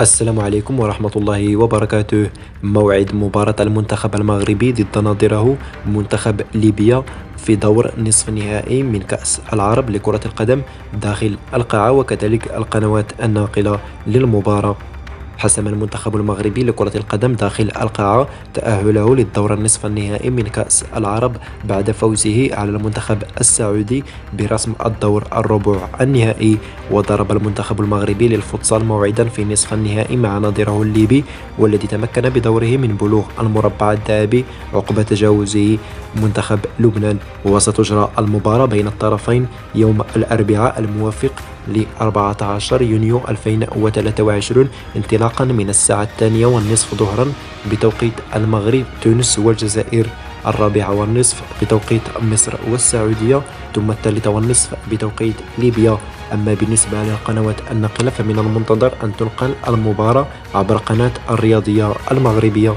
السلام عليكم ورحمة الله وبركاته. موعد مباراة المنتخب المغربي ضد نظيره منتخب ليبيا في دور نصف النهائي من كأس العرب لكرة القدم داخل القاعة، وكذلك القنوات الناقلة للمباراة. حسم المنتخب المغربي لكرة القدم داخل القاعة تأهله للدور النصف النهائي من كأس العرب بعد فوزه على المنتخب السعودي برسم الدور الربع النهائي. وضرب المنتخب المغربي للفوتسال موعدا في نصف النهائي مع نظيره الليبي، والذي تمكن بدوره من بلوغ المربع الذهبي عقب تجاوزه منتخب لبنان. وستجرى المباراة بين الطرفين يوم الأربعاء الموافق ل 14 يونيو 2023 انطلاقا من الساعة 2:30 ظهرا بتوقيت المغرب، تونس والجزائر 4:30 بتوقيت مصر والسعودية، ثم 3:30 بتوقيت ليبيا. أما بالنسبة للقنوات الناقلة فمن المنتظر أن تنقل المباراة عبر قناة الرياضية المغربية.